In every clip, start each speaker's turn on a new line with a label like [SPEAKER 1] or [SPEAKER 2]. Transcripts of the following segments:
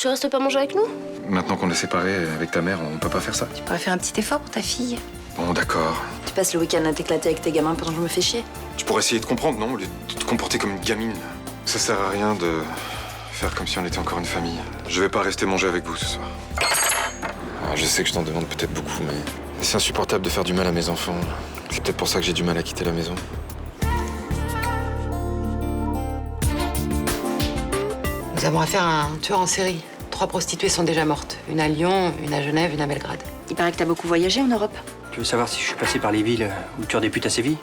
[SPEAKER 1] Tu restes pas manger avec nous?
[SPEAKER 2] Maintenant qu'on est séparés avec ta mère, on peut pas faire ça.
[SPEAKER 3] Tu pourrais faire un petit effort pour ta fille.
[SPEAKER 2] Bon, d'accord.
[SPEAKER 3] Tu passes le week-end à t'éclater avec tes gamins pendant que je me fais chier.
[SPEAKER 2] Tu pourrais essayer de comprendre, non? Au lieu de te comporter comme une gamine. Ça sert à rien de faire comme si on était encore une famille. Je vais pas rester manger avec vous ce soir. Alors, je sais que je t'en demande peut-être beaucoup, mais c'est insupportable de faire du mal à mes enfants. C'est peut-être pour ça que j'ai du mal à quitter la maison.
[SPEAKER 3] Nous avons affaire à un tueur en série. 3 prostituées sont déjà mortes. Une à Lyon, une à Genève, une à Belgrade.
[SPEAKER 4] Il paraît que t'as beaucoup voyagé en Europe.
[SPEAKER 5] Tu veux savoir si je suis passé par les villes où le tueur des putes a sévi?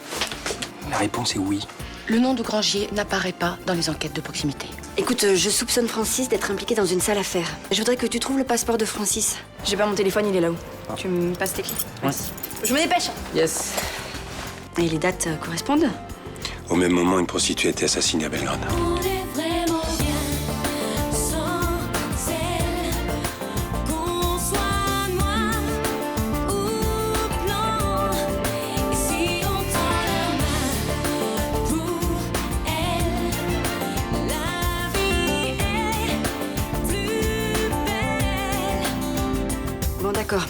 [SPEAKER 5] La réponse est oui.
[SPEAKER 3] Le nom de Grangier n'apparaît pas dans les enquêtes de proximité.
[SPEAKER 4] Écoute, je soupçonne Francis d'être impliqué dans une sale affaire. Je voudrais que tu trouves le passeport de Francis. J'ai pas mon téléphone, il est là-haut. Tu me passes tes clés? Merci. Je me dépêche.
[SPEAKER 3] Yes.
[SPEAKER 4] Et les dates correspondent?
[SPEAKER 6] Au même moment, une prostituée a été assassinée à Belgrade.
[SPEAKER 4] Bon, d'accord.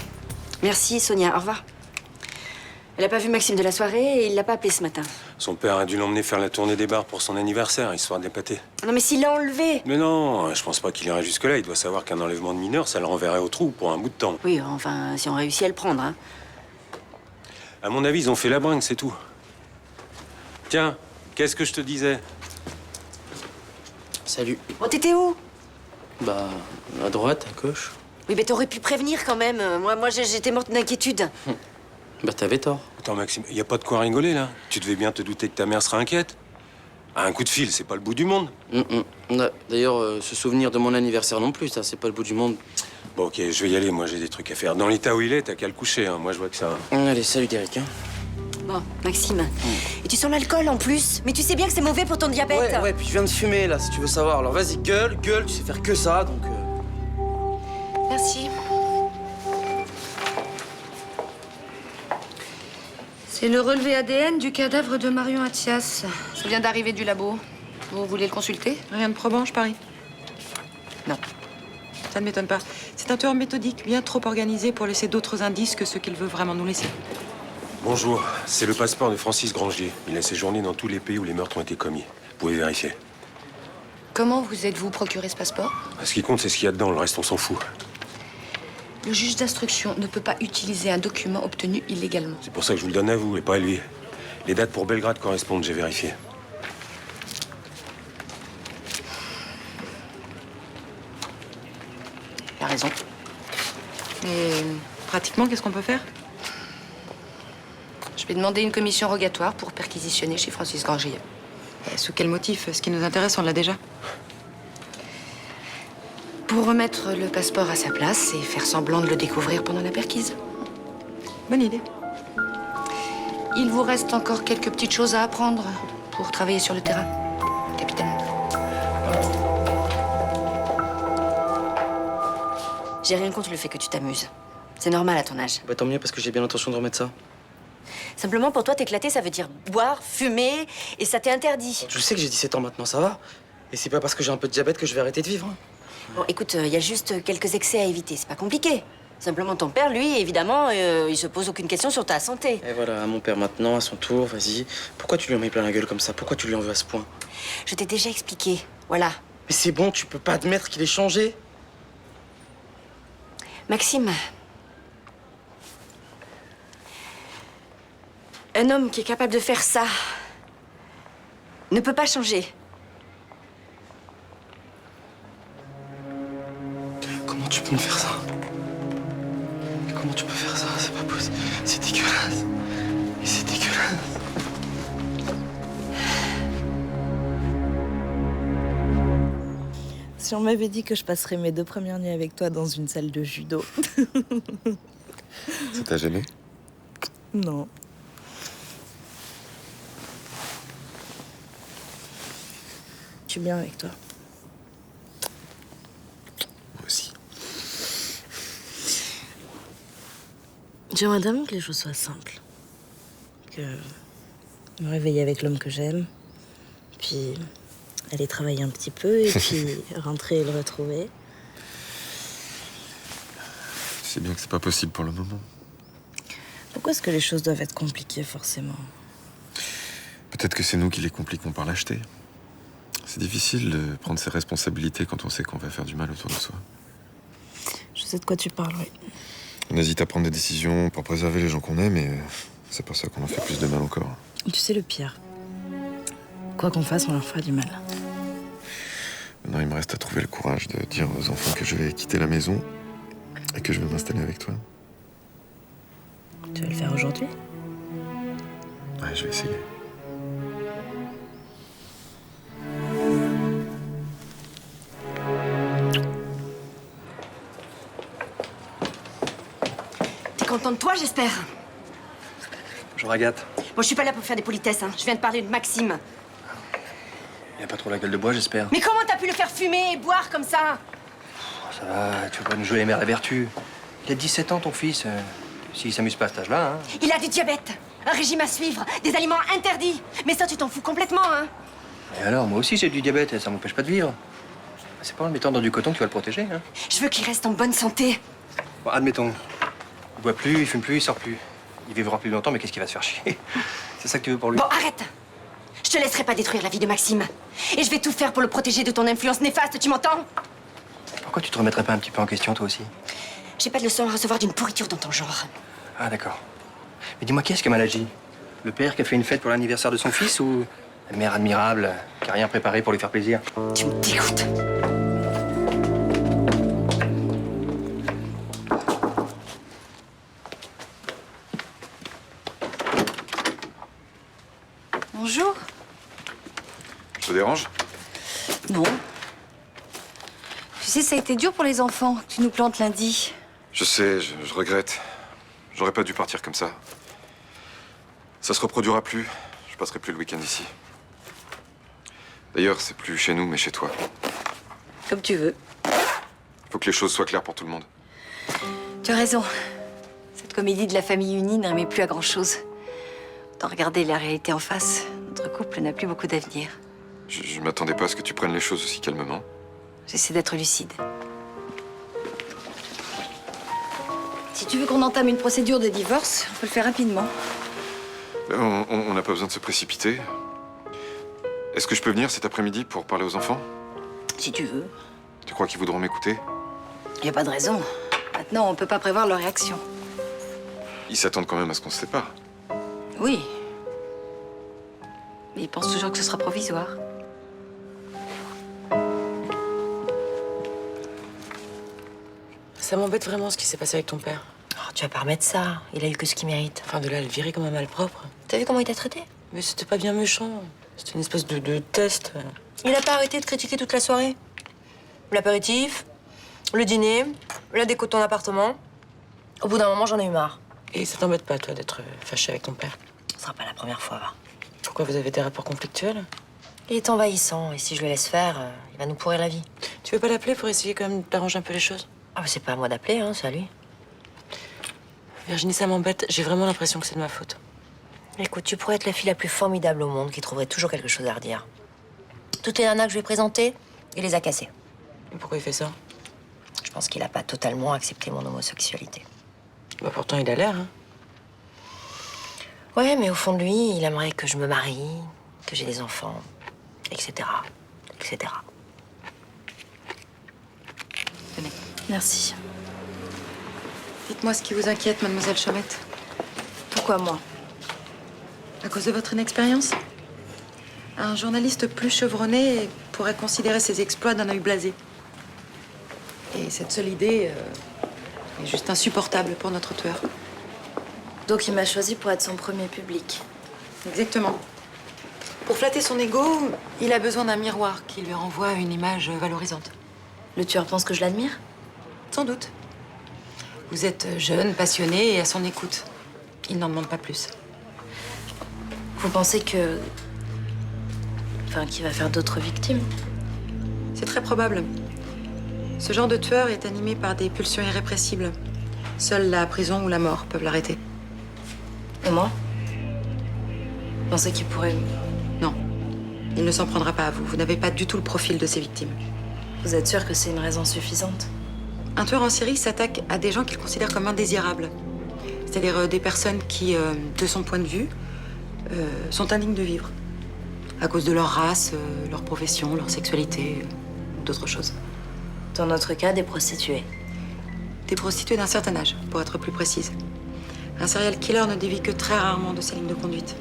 [SPEAKER 4] Merci, Sonia. Au revoir. Elle a pas vu Maxime de la soirée et il l'a pas appelé ce matin.
[SPEAKER 6] Son père a dû l'emmener faire la tournée des bars pour son anniversaire, histoire de l'épater.
[SPEAKER 4] Non, mais s'il l'a enlevé.
[SPEAKER 6] Mais non, je pense pas qu'il irait jusque-là. Il doit savoir qu'un enlèvement de mineur, ça le renverrait au trou pour un bout de temps.
[SPEAKER 4] Oui, enfin, si on réussit à le prendre, hein.
[SPEAKER 6] À mon avis, ils ont fait la bringue, c'est tout. Tiens, qu'est-ce que je te disais?
[SPEAKER 5] Salut.
[SPEAKER 4] Oh, t'étais où?
[SPEAKER 5] Bah, à droite, à gauche.
[SPEAKER 4] Oui, mais t'aurais pu prévenir quand même. Moi, j'étais morte d'inquiétude.
[SPEAKER 5] Bah, t'avais tort.
[SPEAKER 6] Attends, Maxime, y a pas de quoi rigoler, là. Tu devais bien te douter que ta mère sera inquiète. Ah, un coup de fil, c'est pas le bout du monde.
[SPEAKER 5] D'ailleurs, se souvenir de mon anniversaire non plus, ça, c'est pas le bout du monde.
[SPEAKER 6] Bon, ok, je vais y aller, moi j'ai des trucs à faire. Dans l'état où il est, t'as qu'à le coucher, hein. Moi je vois que ça.
[SPEAKER 5] Allez, salut Derek. Hein.
[SPEAKER 4] Bon, Maxime. Et tu sens l'alcool en plus. Mais tu sais bien que c'est mauvais pour ton diabète.
[SPEAKER 5] Ouais, puis je viens de fumer là, si tu veux savoir. Alors vas-y, gueule, tu sais faire que ça, donc.
[SPEAKER 3] Merci. C'est le relevé ADN du cadavre de Marion Attias. Ça vient d'arriver du labo. Vous voulez le consulter?
[SPEAKER 7] Rien de probant, je parie.
[SPEAKER 3] Non.
[SPEAKER 7] Ça ne m'étonne pas. C'est un tueur méthodique, bien trop organisé pour laisser d'autres indices que ceux qu'il veut vraiment nous laisser.
[SPEAKER 6] Bonjour, c'est le passeport de Francis Grangier. Il a séjourné dans tous les pays où les meurtres ont été commis. Vous pouvez vérifier.
[SPEAKER 3] Comment vous êtes-vous procuré ce passeport?
[SPEAKER 6] Ce qui compte, c'est ce qu'il y a dedans, le reste, on s'en fout.
[SPEAKER 3] Le juge d'instruction ne peut pas utiliser un document obtenu illégalement.
[SPEAKER 6] C'est pour ça que je vous le donne à vous et pas à lui. Les dates pour Belgrade correspondent, j'ai vérifié.
[SPEAKER 3] Il a raison.
[SPEAKER 7] Et pratiquement, qu'est-ce qu'on peut faire?
[SPEAKER 3] Je vais demander une commission rogatoire pour perquisitionner chez Francis Grangier.
[SPEAKER 7] Sous quel motif? Ce qui nous intéresse, on l'a déjà.
[SPEAKER 3] Pour remettre le passeport à sa place et faire semblant de le découvrir pendant la perquise.
[SPEAKER 7] Bonne idée.
[SPEAKER 3] Il vous reste encore quelques petites choses à apprendre pour travailler sur le terrain, capitaine.
[SPEAKER 4] J'ai rien contre le fait que tu t'amuses. C'est normal à ton âge.
[SPEAKER 5] Bah tant mieux parce que j'ai bien l'intention de remettre ça.
[SPEAKER 4] Simplement, pour toi, t'éclater, ça veut dire boire, fumer, et ça t'est interdit.
[SPEAKER 5] Tu sais que j'ai 17 ans maintenant, ça va? Et c'est pas parce que j'ai un peu de diabète que je vais arrêter de vivre. Hein.
[SPEAKER 4] Bon, écoute, il y a juste quelques excès à éviter. C'est pas compliqué. Simplement, ton père, lui, évidemment, il se pose aucune question sur ta santé.
[SPEAKER 5] Et voilà, à mon père maintenant, à son tour, vas-y. Pourquoi tu lui en mets plein la gueule comme ça? Pourquoi tu lui en veux à ce point?
[SPEAKER 4] Je t'ai déjà expliqué. Voilà.
[SPEAKER 5] Mais c'est bon, tu peux pas admettre qu'il ait changé.
[SPEAKER 4] Maxime. Un homme qui est capable de faire ça ne peut pas changer.
[SPEAKER 5] Comment tu peux me faire ça? Comment tu peux faire ça? C'est pas possible. C'est dégueulasse. Et c'est dégueulasse.
[SPEAKER 8] Si on m'avait dit que je passerais mes 2 premières nuits avec toi dans une salle de judo.
[SPEAKER 2] Ça t'a gêné?
[SPEAKER 8] Non. Je suis bien avec toi.
[SPEAKER 2] Moi aussi.
[SPEAKER 8] J'aimerais vraiment que les choses soient simples. Que me réveiller avec l'homme que j'aime, puis aller travailler un petit peu et puis rentrer et le retrouver.
[SPEAKER 2] sais bien que c'est pas possible pour le moment.
[SPEAKER 8] Pourquoi est-ce que les choses doivent être compliquées, forcément?
[SPEAKER 2] Peut-être que c'est nous qui les compliquons par lâcheté. C'est difficile de prendre ses responsabilités quand on sait qu'on va faire du mal autour de soi.
[SPEAKER 8] Je sais de quoi tu parles, oui.
[SPEAKER 2] On hésite à prendre des décisions pour préserver les gens qu'on aime et c'est pour ça qu'on en fait plus de mal encore.
[SPEAKER 8] Tu sais le pire. Quoi qu'on fasse, on leur fera du mal.
[SPEAKER 2] Maintenant, il me reste à trouver le courage de dire aux enfants que je vais quitter la maison et que je vais m'installer avec toi.
[SPEAKER 8] Tu vas le faire aujourd'hui?
[SPEAKER 2] Ouais, je vais essayer.
[SPEAKER 4] T'es content de toi, j'espère?
[SPEAKER 5] Bonjour Agathe.
[SPEAKER 4] Bon, je suis pas là pour faire des politesses, hein. Je viens de parler de Maxime.
[SPEAKER 5] Il a pas trop la gueule de bois, j'espère.
[SPEAKER 4] Mais comment t'as pu le faire fumer et boire comme ça?
[SPEAKER 5] Ça va, tu veux pas nous jouer les mères la vertu. Il a 17 ans, ton fils. S'il s'amuse pas à cet âge-là, hein.
[SPEAKER 4] Il a du diabète, un régime à suivre, des aliments interdits. Mais ça, tu t'en fous complètement, hein.
[SPEAKER 5] Et alors, moi aussi j'ai du diabète, ça m'empêche pas de vivre. C'est pas en le mettant dans du coton que tu vas le protéger, hein.
[SPEAKER 4] Je veux qu'il reste en bonne santé.
[SPEAKER 5] Bon, admettons. Il boit plus, il fume plus, il sort plus. Il vivra plus longtemps, mais qu'est-ce qu'il va se faire chier? C'est ça que tu veux pour lui?
[SPEAKER 4] Bon, arrête. Je te laisserai pas détruire la vie de Maxime. Et je vais tout faire pour le protéger de ton influence néfaste, tu m'entends?
[SPEAKER 5] Pourquoi tu te remettrais pas un petit peu en question, toi aussi?
[SPEAKER 4] J'ai pas de leçon à recevoir d'une pourriture dans ton genre.
[SPEAKER 5] Ah, d'accord. Mais dis-moi, qui est-ce qui a mal agi? Le père qui a fait une fête pour l'anniversaire de son fils ou la mère admirable qui a rien préparé pour lui faire plaisir?
[SPEAKER 4] Tu me dégoûtes.
[SPEAKER 3] Bonjour.
[SPEAKER 2] Je te dérange?
[SPEAKER 3] Non. Tu sais, ça a été dur pour les enfants. Tu nous plantes lundi.
[SPEAKER 2] Je sais, je regrette. J'aurais pas dû partir comme ça. Ça se reproduira plus. Je passerai plus le week-end ici. D'ailleurs, c'est plus chez nous, mais chez toi.
[SPEAKER 3] Comme tu veux.
[SPEAKER 2] Faut que les choses soient claires pour tout le monde.
[SPEAKER 3] Tu as raison. Cette comédie de la famille unie ne remet plus à grand-chose. Autant regarder la réalité en face. Notre couple n'a plus beaucoup d'avenir.
[SPEAKER 2] Je m'attendais pas à ce que tu prennes les choses aussi calmement.
[SPEAKER 3] J'essaie d'être lucide. Si tu veux qu'on entame une procédure de divorce, on peut le faire rapidement.
[SPEAKER 2] On n'a pas besoin de se précipiter. Est-ce que je peux venir cet après-midi pour parler aux enfants?
[SPEAKER 3] Si tu veux.
[SPEAKER 2] Tu crois qu'ils voudront m'écouter?
[SPEAKER 3] Il n'y a pas de raison. Maintenant, on peut pas prévoir leur réaction.
[SPEAKER 2] Ils s'attendent quand même à ce qu'on se sépare.
[SPEAKER 3] Oui. Mais ils pensent toujours que ce sera provisoire.
[SPEAKER 8] Ça m'embête vraiment ce qui s'est passé avec ton père.
[SPEAKER 1] Oh, tu vas pas remettre ça. Il a eu que ce qu'il mérite.
[SPEAKER 8] Enfin, de là à le virer comme un malpropre.
[SPEAKER 1] T'as vu comment il t'a traité?
[SPEAKER 8] Mais c'était pas bien méchant. C'était une espèce de test.
[SPEAKER 1] Il a pas arrêté de critiquer toute la soirée. L'apéritif, le dîner, la déco de ton appartement. Au bout d'un moment, j'en ai eu marre.
[SPEAKER 8] Et ça t'embête pas, toi, d'être fâché avec ton père?
[SPEAKER 1] Ce sera pas la première fois, va.
[SPEAKER 8] Pourquoi vous avez des rapports conflictuels?
[SPEAKER 1] Il est envahissant, et si je le laisse faire, il va nous pourrir la vie.
[SPEAKER 8] Tu veux pas l'appeler pour essayer quand même d'arranger un peu les choses?
[SPEAKER 1] Ah, bah, c'est pas à moi d'appeler, hein, c'est à lui.
[SPEAKER 8] Virginie, ça m'embête. J'ai vraiment l'impression que c'est de ma faute.
[SPEAKER 1] Écoute, tu pourrais être la fille la plus formidable au monde qui trouverait toujours quelque chose à redire. Toutes les nanas que je lui ai présentées, il les a cassées.
[SPEAKER 8] Et pourquoi il fait ça?
[SPEAKER 1] Je pense qu'il a pas totalement accepté mon homosexualité.
[SPEAKER 8] Bah pourtant, il a l'air, hein.
[SPEAKER 1] Ouais, mais au fond de lui, il aimerait que je me marie, que j'ai des enfants, etc. etc.
[SPEAKER 3] Tenez. Merci.
[SPEAKER 7] Dites-moi ce qui vous inquiète, mademoiselle Chaumette.
[SPEAKER 3] Pourquoi moi?
[SPEAKER 7] À cause de votre inexpérience? Un journaliste plus chevronné pourrait considérer ses exploits d'un œil blasé. Et cette seule idée est juste insupportable pour notre tueur.
[SPEAKER 3] Donc il m'a choisi pour être son premier public.
[SPEAKER 7] Exactement. Pour flatter son ego, il a besoin d'un miroir qui lui renvoie une image valorisante.
[SPEAKER 3] Le tueur pense que je l'admire?
[SPEAKER 7] Sans doute. Vous êtes jeune, passionné et à son écoute. Il n'en demande pas plus.
[SPEAKER 3] Vous pensez que... Enfin, qu'il va faire d'autres victimes?
[SPEAKER 7] C'est très probable. Ce genre de tueur est animé par des pulsions irrépressibles. Seule la prison ou la mort peuvent l'arrêter.
[SPEAKER 3] Et moi? Vous pensez qu'il pourrait...
[SPEAKER 7] Non. Il ne s'en prendra pas à vous. Vous n'avez pas du tout le profil de ses victimes.
[SPEAKER 3] Vous êtes sûr que c'est une raison suffisante?
[SPEAKER 7] Un tueur en série s'attaque à des gens qu'il considère comme indésirables. C'est-à-dire des personnes qui, de son point de vue, sont indignes de vivre. À cause de leur race, leur profession, leur sexualité, d'autres choses.
[SPEAKER 1] Dans notre cas, des prostituées.
[SPEAKER 7] Des prostituées d'un certain âge, pour être plus précise. Un serial killer ne dévie que très rarement de sa ligne de conduite.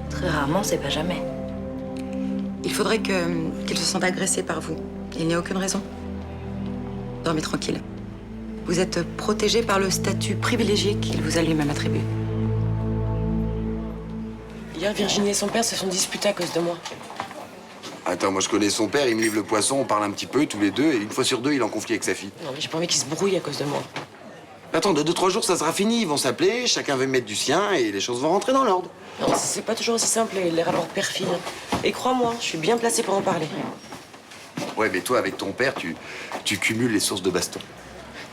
[SPEAKER 1] Très rarement, c'est pas jamais.
[SPEAKER 7] Il faudrait qu'il se sente agressé par vous. Il n'y a aucune raison. Dormez tranquille. Vous êtes protégé par le statut privilégié qu'il vous a lui-même attribué.
[SPEAKER 9] Hier, Virginie et son père se sont disputés à cause de moi.
[SPEAKER 10] Attends, moi je connais son père, il me livre le poisson, on parle un petit peu tous les deux, et une fois sur deux, il est en conflit avec sa fille.
[SPEAKER 9] Non, mais j'ai pas envie qu'ils se brouillent à cause de moi.
[SPEAKER 10] Attends, de 2-3 jours, ça sera fini, ils vont s'appeler, chacun va mettre du sien, et les choses vont rentrer dans l'ordre.
[SPEAKER 9] Non, c'est pas toujours aussi simple, les rapports de père-fille. Et crois-moi, je suis bien placée pour en parler.
[SPEAKER 10] Ouais, mais toi, avec ton père, tu cumules les sources de baston.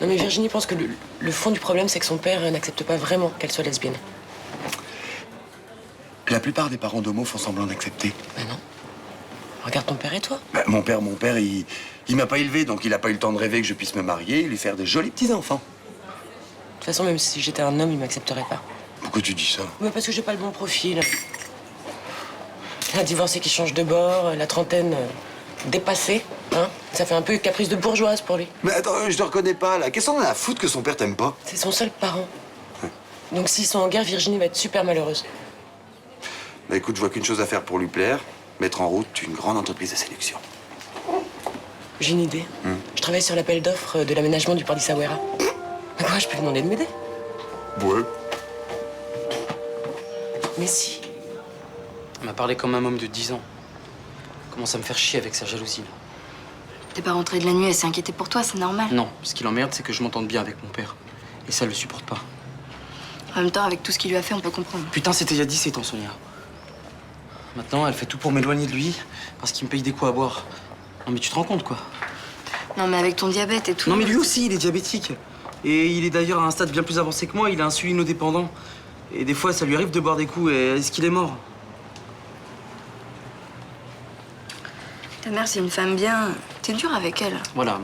[SPEAKER 9] Non, mais Virginie pense que le fond du problème, c'est que son père n'accepte pas vraiment qu'elle soit lesbienne.
[SPEAKER 10] La plupart des parents d'homo font semblant d'accepter.
[SPEAKER 9] Ben non. Regarde ton père et toi.
[SPEAKER 10] Bah, mon père, il m'a pas élevé, donc il a pas eu le temps de rêver que je puisse me marier et lui faire des jolis petits-enfants.
[SPEAKER 9] De toute façon, même si j'étais un homme, il m'accepterait pas.
[SPEAKER 10] Pourquoi tu dis ça?
[SPEAKER 9] Mais parce que j'ai pas le bon profil. Un divorcé qui change de bord, la trentaine dépassée, hein. Ça fait un peu caprice de bourgeoise pour lui.
[SPEAKER 10] Mais attends, je te reconnais pas, là. Qu'est-ce qu'on a à foutre que son père t'aime pas?
[SPEAKER 9] C'est son seul parent. Donc s'ils sont en guerre, Virginie va être super malheureuse.
[SPEAKER 10] Bah écoute, je vois qu'une chose à faire pour lui plaire, mettre en route une grande entreprise de sélection.
[SPEAKER 9] J'ai une idée. Je travaille sur l'appel d'offres de l'aménagement du port d'Issaouira. Quoi, je peux lui demander de m'aider?
[SPEAKER 10] Ouais.
[SPEAKER 9] Mais si.
[SPEAKER 11] Elle m'a parlé comme un homme de 10 ans. Commence à me faire chier avec sa jalousie, là.
[SPEAKER 4] T'es pas rentré de la nuit, elle s'est inquiétée pour toi, c'est normal.
[SPEAKER 11] Non, ce qui l'emmerde, c'est que je m'entende bien avec mon père. Et ça, elle le supporte pas.
[SPEAKER 4] En même temps, avec tout ce qu'il lui a fait, on peut comprendre.
[SPEAKER 11] Putain, c'était il y a 17 ans, Sonia. Maintenant, elle fait tout pour m'éloigner de lui, parce qu'il me paye des coups à boire. Non, mais tu te rends compte, quoi.
[SPEAKER 4] Non, mais avec ton diabète et tout.
[SPEAKER 11] Non, mais lui aussi, il est diabétique. Et il est d'ailleurs à un stade bien plus avancé que moi, il est insulinodépendant. Et des fois, ça lui arrive de boire des coups, et est-ce qu'il est mort?
[SPEAKER 4] Ta mère, c'est une femme bien. T'es dur avec elle.
[SPEAKER 11] Voilà.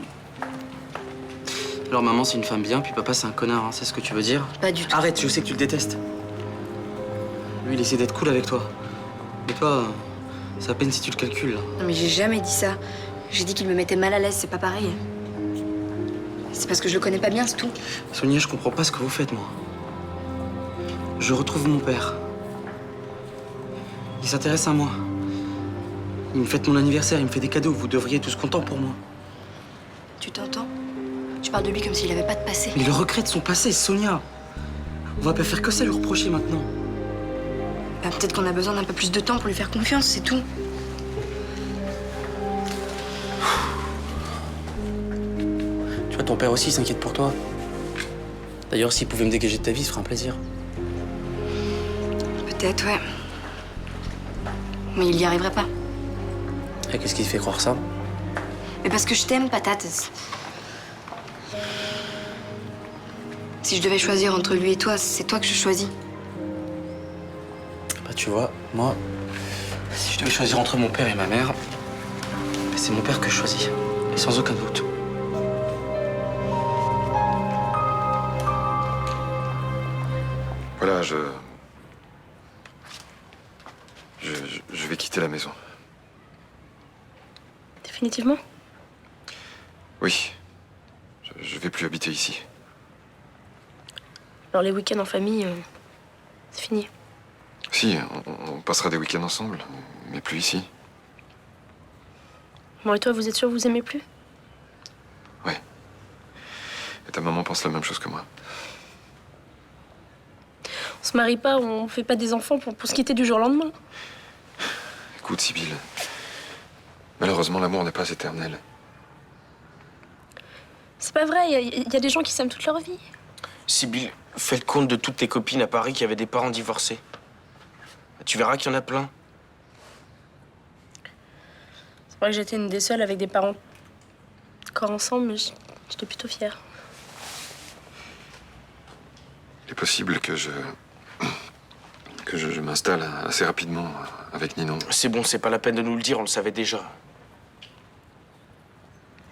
[SPEAKER 11] Alors, maman, c'est une femme bien, puis papa, c'est un connard, hein, c'est ce que tu veux dire?
[SPEAKER 4] Pas du tout.
[SPEAKER 11] Arrête, je sais que tu le détestes. Lui, il essaie d'être cool avec toi. Mais toi, c'est à peine si tu le calcules, là.
[SPEAKER 4] Non, mais j'ai jamais dit ça. J'ai dit qu'il me mettait mal à l'aise, c'est pas pareil. C'est parce que je le connais pas bien, c'est tout.
[SPEAKER 11] Sonia, je comprends pas ce que vous faites, moi. Je retrouve mon père. Il s'intéresse à moi. Il me fête mon anniversaire, il me fait des cadeaux. Vous devriez être tous contents pour moi.
[SPEAKER 4] Tu t'entends? Tu parles de lui comme s'il avait pas de passé.
[SPEAKER 11] Mais le regret de son passé, Sonia. On va pas faire que ça lui reprocher maintenant.
[SPEAKER 4] Bah, peut-être qu'on a besoin d'un peu plus de temps pour lui faire confiance, c'est tout.
[SPEAKER 11] Tu vois, ton père aussi s'inquiète pour toi. D'ailleurs, s'il pouvait me dégager de ta vie, ce ferait un plaisir.
[SPEAKER 4] Peut-être, ouais. Mais il y arriverait pas.
[SPEAKER 11] Et qu'est-ce qui te fait croire ça?
[SPEAKER 4] Mais parce que je t'aime, patate. Si je devais choisir entre lui et toi, c'est toi que je choisis.
[SPEAKER 11] Bah, tu vois, moi, si je devais choisir entre mon père et ma mère, bah, c'est mon père que je choisis. Et sans aucun doute.
[SPEAKER 2] Voilà, je vais quitter la maison.
[SPEAKER 1] Définitivement?
[SPEAKER 2] Oui. Je vais plus habiter ici.
[SPEAKER 1] Alors les week-ends en famille, c'est fini.
[SPEAKER 2] Si, on passera des week-ends ensemble, mais plus ici.
[SPEAKER 1] Bon, et toi, vous êtes sûr que vous aimez plus?
[SPEAKER 2] Ouais. Et ta maman pense la même chose que moi.
[SPEAKER 1] On se marie pas, on fait pas des enfants pour se quitter du jour au lendemain.
[SPEAKER 2] Écoute, Sibylle, malheureusement, l'amour n'est pas éternel.
[SPEAKER 1] C'est pas vrai, il y a des gens qui s'aiment toute leur vie.
[SPEAKER 12] Sibylle, fais le compte de toutes tes copines à Paris qui avaient des parents divorcés. Tu verras qu'il y en a plein.
[SPEAKER 1] C'est vrai que j'étais une des seules avec des parents encore ensemble, mais j'étais plutôt fière.
[SPEAKER 2] Il est possible que je m'installe assez rapidement avec Ninon.
[SPEAKER 12] C'est bon, c'est pas la peine de nous le dire, on le savait déjà.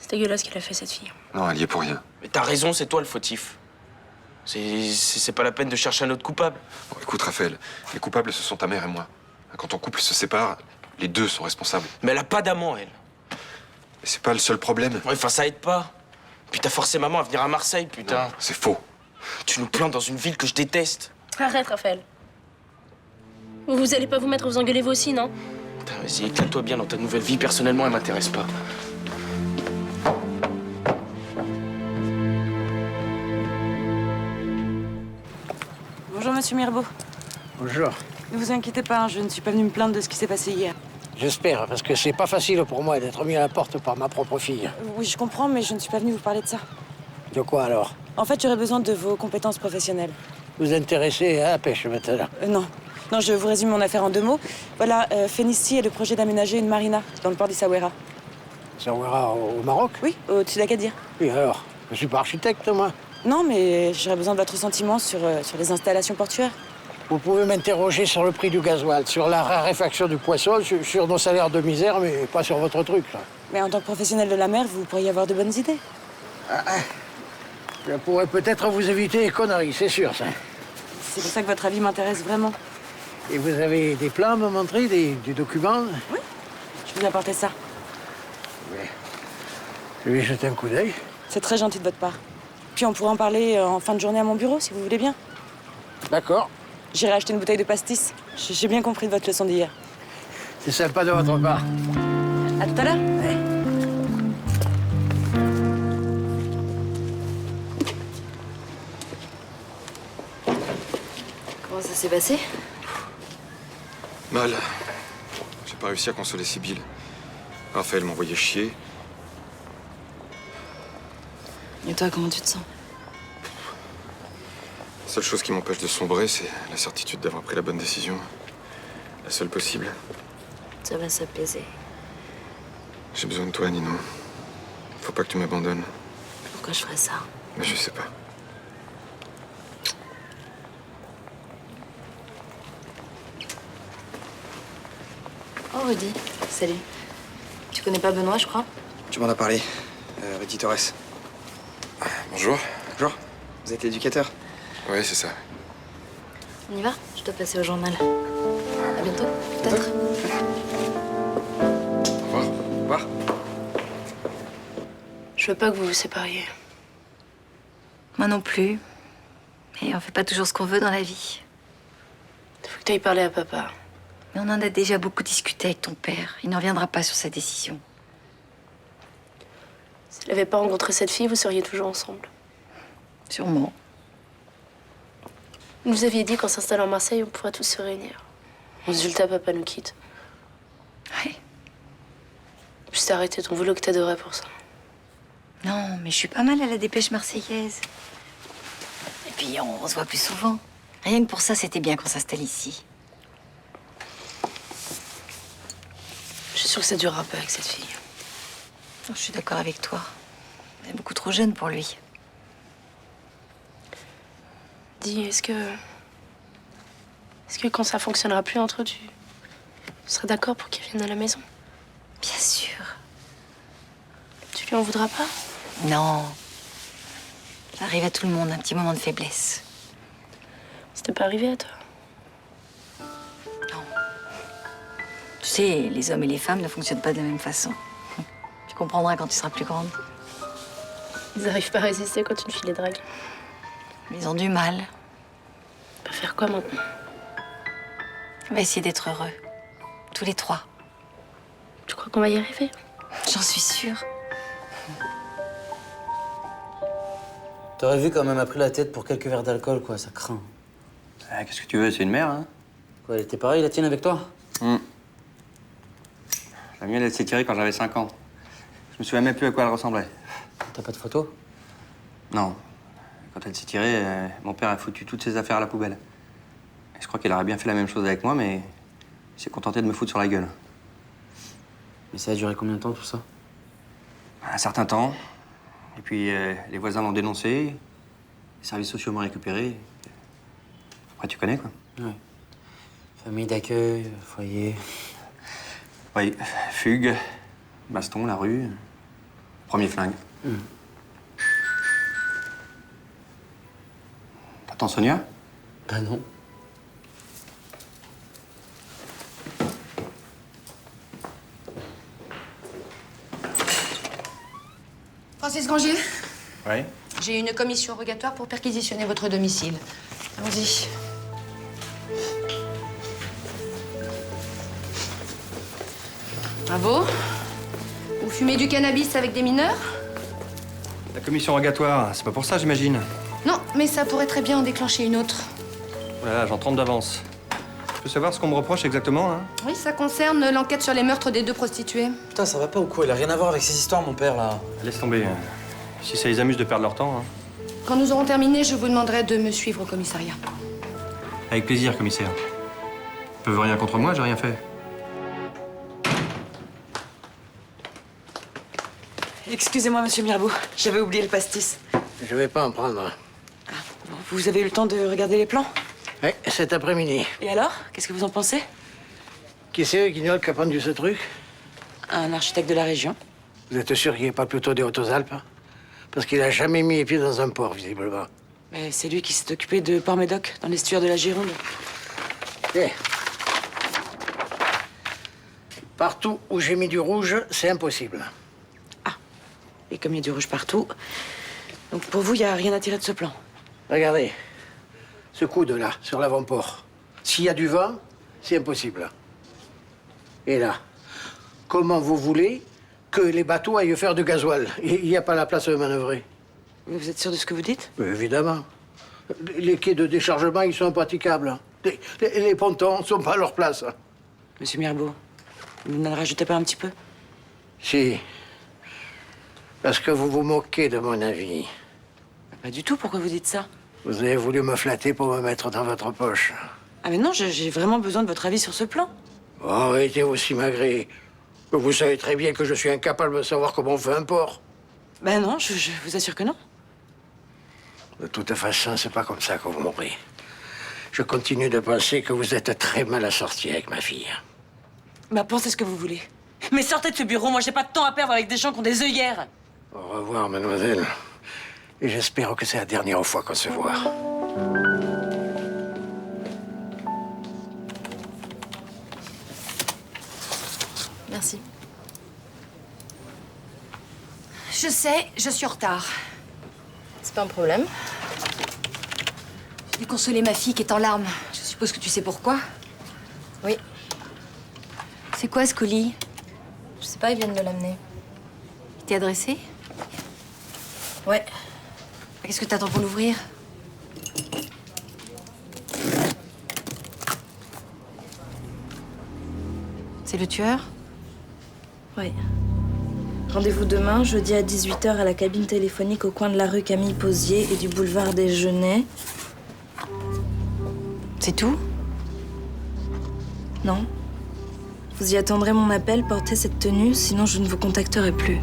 [SPEAKER 1] C'est dégueulasse ce qu'elle a fait, cette fille.
[SPEAKER 2] Non, elle y est pour rien.
[SPEAKER 12] Mais t'as raison, c'est toi le fautif. C'est pas la peine de chercher un autre coupable.
[SPEAKER 2] Bon, écoute, Raphaël, les coupables, ce sont ta mère et moi. Quand ton couple se sépare, les deux sont responsables.
[SPEAKER 12] Mais elle a pas d'amant, elle.
[SPEAKER 2] Mais c'est pas le seul problème.
[SPEAKER 12] Ouais, enfin, ça aide pas. Puis t'as forcé maman à venir à Marseille, putain.
[SPEAKER 2] Non, c'est faux.
[SPEAKER 12] Tu nous plantes dans une ville que je déteste.
[SPEAKER 1] Arrête, Raphaël. Vous allez pas vous mettre à vous engueuler vous aussi, non?
[SPEAKER 12] Putain, vas-y, éclate-toi bien dans ta nouvelle vie. Personnellement, elle m'intéresse pas.
[SPEAKER 7] Bonjour, monsieur Mirbeau.
[SPEAKER 13] Bonjour.
[SPEAKER 7] Ne vous inquiétez pas, je ne suis pas venue me plaindre de ce qui s'est passé hier.
[SPEAKER 13] J'espère, parce que c'est pas facile pour moi d'être mis à la porte par ma propre fille.
[SPEAKER 7] Oui, je comprends, mais je ne suis pas venue vous parler de ça.
[SPEAKER 13] De quoi alors?
[SPEAKER 7] En fait, j'aurais besoin de vos compétences professionnelles.
[SPEAKER 13] Vous intéressez à la pêche maintenant?
[SPEAKER 7] Non. Non, je vous résume mon affaire en 2 mots. Voilà, Fénici est le projet d'aménager une marina dans le port d'Essaouira.
[SPEAKER 13] Essaouira au Maroc?
[SPEAKER 7] Oui, au-dessus d'Agadir.
[SPEAKER 13] Oui, alors, je suis pas architecte, moi.
[SPEAKER 7] Non, mais j'aurais besoin de votre sentiment sur les installations portuaires.
[SPEAKER 13] Vous pouvez m'interroger sur le prix du gasoil, sur la raréfaction du poisson, sur nos salaires de misère, mais pas sur votre truc, là.
[SPEAKER 7] Mais en tant que professionnel de la mer, vous pourriez avoir de bonnes idées.
[SPEAKER 13] Je pourrais peut-être vous éviter les conneries, c'est sûr, ça.
[SPEAKER 7] C'est pour ça que votre avis m'intéresse vraiment.
[SPEAKER 13] Et vous avez des plans à me montrer, des documents?
[SPEAKER 7] Oui, je vais vous apporter ça.
[SPEAKER 13] Oui. Je vais jeter un coup d'œil.
[SPEAKER 7] C'est très gentil de votre part. Puis on pourra en parler en fin de journée à mon bureau, si vous voulez bien.
[SPEAKER 13] D'accord.
[SPEAKER 7] J'irai acheter une bouteille de pastis. J'ai bien compris de votre leçon d'hier.
[SPEAKER 13] C'est sympa de votre part.
[SPEAKER 7] À tout à l'heure.
[SPEAKER 13] Ouais.
[SPEAKER 4] Comment ça s'est passé?
[SPEAKER 2] Mal. J'ai pas réussi à consoler Sibylle. Raphaël m'envoyait chier.
[SPEAKER 4] Et toi, comment tu te sens?
[SPEAKER 2] La seule chose qui m'empêche de sombrer, c'est la certitude d'avoir pris la bonne décision. La seule possible.
[SPEAKER 4] Ça va s'apaiser.
[SPEAKER 2] J'ai besoin de toi, Ninon. Faut pas que tu m'abandonnes.
[SPEAKER 4] Pourquoi je ferais ça?
[SPEAKER 2] Mais je sais pas.
[SPEAKER 4] Oh, Rudy. Salut. Tu connais pas Benoît, je crois?
[SPEAKER 5] Tu m'en as parlé. Rudy Torres.
[SPEAKER 2] Bonjour.
[SPEAKER 5] Bonjour. Vous êtes l'éducateur?
[SPEAKER 2] Oui, c'est ça.
[SPEAKER 4] On y va? Je dois passer au journal. À bientôt, peut-être.
[SPEAKER 2] Au revoir.
[SPEAKER 5] Au revoir.
[SPEAKER 1] Je veux pas que vous vous sépariez.
[SPEAKER 3] Moi non plus. Et on fait pas toujours ce qu'on veut dans la vie.
[SPEAKER 1] Faut que t'ailles parler à papa.
[SPEAKER 3] Mais on en a déjà beaucoup discuté avec ton père. Il ne reviendra pas sur sa décision.
[SPEAKER 1] S'il n'avait pas rencontré cette fille, vous seriez toujours ensemble.
[SPEAKER 3] Sûrement.
[SPEAKER 1] Vous nous aviez dit qu'en s'installant à Marseille, on pourrait tous se réunir. Résultat, papa nous quitte.
[SPEAKER 3] Ouais.
[SPEAKER 1] Juste arrêter ton boulot que t'adorais pour ça.
[SPEAKER 3] Non, mais je suis pas mal à la dépêche marseillaise. Et puis, on se voit plus souvent. Rien que pour ça, c'était bien qu'on s'installe ici.
[SPEAKER 1] Je suis sûre que ça durera pas avec cette fille.
[SPEAKER 3] Je suis d'accord avec toi. Elle est beaucoup trop jeune pour lui.
[SPEAKER 1] Dis, est-ce que quand ça fonctionnera plus entre eux, tu serais d'accord pour qu'il vienne à la maison?
[SPEAKER 3] Bien sûr.
[SPEAKER 1] Tu lui en voudras pas?
[SPEAKER 3] Non. Ça arrive à tout le monde, un petit moment de faiblesse.
[SPEAKER 1] C'était pas arrivé à toi?
[SPEAKER 3] Non. Tu sais, les hommes et les femmes ne fonctionnent pas de la même façon. Tu comprendras quand tu seras plus grande.
[SPEAKER 1] Ils arrivent pas à résister quand une fille les drague.
[SPEAKER 3] Ils ont du mal.
[SPEAKER 1] On va faire quoi maintenant?
[SPEAKER 3] On va essayer d'être heureux. Tous les trois.
[SPEAKER 1] Tu crois qu'on va y arriver?
[SPEAKER 3] J'en suis sûre.
[SPEAKER 11] T'aurais vu quand même a pris la tête pour quelques verres d'alcool, quoi, ça craint.
[SPEAKER 5] Ah, qu'est-ce que tu veux, c'est une mère, hein?
[SPEAKER 11] Quoi, elle était pareille, la tienne, avec toi?
[SPEAKER 5] La mienne, elle s'est tirée quand j'avais 5 ans. Je me souviens même plus à quoi elle ressemblait.
[SPEAKER 11] T'as pas de photo?
[SPEAKER 5] Non. Quand elle s'est tirée, mon père a foutu toutes ses affaires à la poubelle. Et je crois qu'il aurait bien fait la même chose avec moi, mais il s'est contenté de me foutre sur la gueule.
[SPEAKER 11] Mais ça a duré combien de temps, tout ça?
[SPEAKER 5] Un certain temps. Et puis, les voisins l'ont dénoncé. Les services sociaux m'ont récupéré. Après, tu connais, quoi.
[SPEAKER 11] Ouais. Famille d'accueil, foyer.
[SPEAKER 5] Oui, fugue, baston, la rue. Premier flingue. T'attends Sonia?
[SPEAKER 13] Ben non.
[SPEAKER 4] Francis Grangier,
[SPEAKER 5] Oui.
[SPEAKER 4] j'ai une commission rogatoire pour perquisitionner votre domicile. Allons-y. Bravo. Vous fumez du cannabis avec des mineurs?
[SPEAKER 5] La commission rogatoire, c'est pas pour ça, j'imagine.
[SPEAKER 4] Non, mais ça pourrait très bien en déclencher une autre.
[SPEAKER 5] Oh là là, j'en trempe d'avance. Je peux savoir ce qu'on me reproche exactement, hein?
[SPEAKER 4] Oui, ça concerne l'enquête sur les meurtres des 2 prostituées.
[SPEAKER 11] Putain, ça va pas ou quoi? Il a rien à voir avec ces histoires, mon père, là.
[SPEAKER 5] Laisse tomber. Si ça les amuse de perdre leur temps, hein.
[SPEAKER 4] Quand nous aurons terminé, je vous demanderai de me suivre au commissariat.
[SPEAKER 5] Avec plaisir, commissaire. Ils peuvent rien contre moi, j'ai rien fait.
[SPEAKER 7] Excusez-moi, monsieur Mirbeau, j'avais oublié le pastis.
[SPEAKER 13] Je vais pas en prendre.
[SPEAKER 7] Bon, vous avez eu le temps de regarder les plans?
[SPEAKER 13] Oui, cet après-midi.
[SPEAKER 7] Et alors? Qu'est-ce que vous en pensez?
[SPEAKER 13] Qui c'est, Guignol, qui a pendu ce truc?
[SPEAKER 7] Un architecte de la région.
[SPEAKER 13] Vous êtes sûr qu'il n'est pas plutôt des Hautes-Alpes? Parce qu'il a jamais mis les pieds dans un port, visiblement.
[SPEAKER 7] Mais c'est lui qui s'est occupé de Port-Médoc, dans l'estuaire de la Gironde.
[SPEAKER 13] Eh. Partout où j'ai mis du rouge, c'est impossible.
[SPEAKER 7] Et comme il y a du rouge partout, donc pour vous, il n'y a rien à tirer de ce plan.
[SPEAKER 13] Regardez, ce coude-là, sur l'avant-port. S'il y a du vent, c'est impossible. Et là, comment vous voulez que les bateaux aillent faire du gasoil? Il n'y a pas la place de manœuvrer.
[SPEAKER 7] Mais vous êtes sûr de ce que vous dites?
[SPEAKER 13] Évidemment. Les quais de déchargement, ils sont impraticables. Les pontons ne sont pas à leur place.
[SPEAKER 7] Monsieur Mirbeau, vous n'en rajoutez pas un petit peu?
[SPEAKER 13] Si. Parce que vous vous moquez de mon avis.
[SPEAKER 7] Pas du tout, pourquoi vous dites ça?
[SPEAKER 13] Vous avez voulu me flatter pour me mettre dans votre poche.
[SPEAKER 7] Ah mais non, j'ai vraiment besoin de votre avis sur ce plan.
[SPEAKER 13] Oh, arrêtez aussi magré. Vous savez très bien que je suis incapable de savoir comment on fait un port.
[SPEAKER 7] Ben non, je vous assure que non.
[SPEAKER 13] De toute façon, c'est pas comme ça que vous mourrez. Je continue de penser que vous êtes très mal assorti avec ma fille.
[SPEAKER 7] Bah pensez ce que vous voulez. Mais sortez de ce bureau, moi j'ai pas de temps à perdre avec des gens qui ont des œillères.
[SPEAKER 13] Au revoir, mademoiselle. Et j'espère que c'est la dernière fois qu'on se voit.
[SPEAKER 4] Merci. Je sais, je suis en retard.
[SPEAKER 1] C'est pas un problème.
[SPEAKER 4] J'ai dû consoler ma fille qui est en larmes. Je suppose que tu sais pourquoi.
[SPEAKER 1] Oui.
[SPEAKER 4] C'est quoi ce colis?
[SPEAKER 1] Je sais pas, ils viennent de l'amener.
[SPEAKER 4] Il t'est adressé?
[SPEAKER 1] Ouais.
[SPEAKER 4] Qu'est-ce que t'attends pour l'ouvrir? C'est le tueur?
[SPEAKER 14] Oui. Rendez-vous demain, jeudi à 18h à la cabine téléphonique au coin de la rue Camille Posier et du boulevard des Genêts.
[SPEAKER 4] C'est tout?
[SPEAKER 14] Non. Vous y attendrez mon appel, portez cette tenue, sinon je ne vous contacterai plus.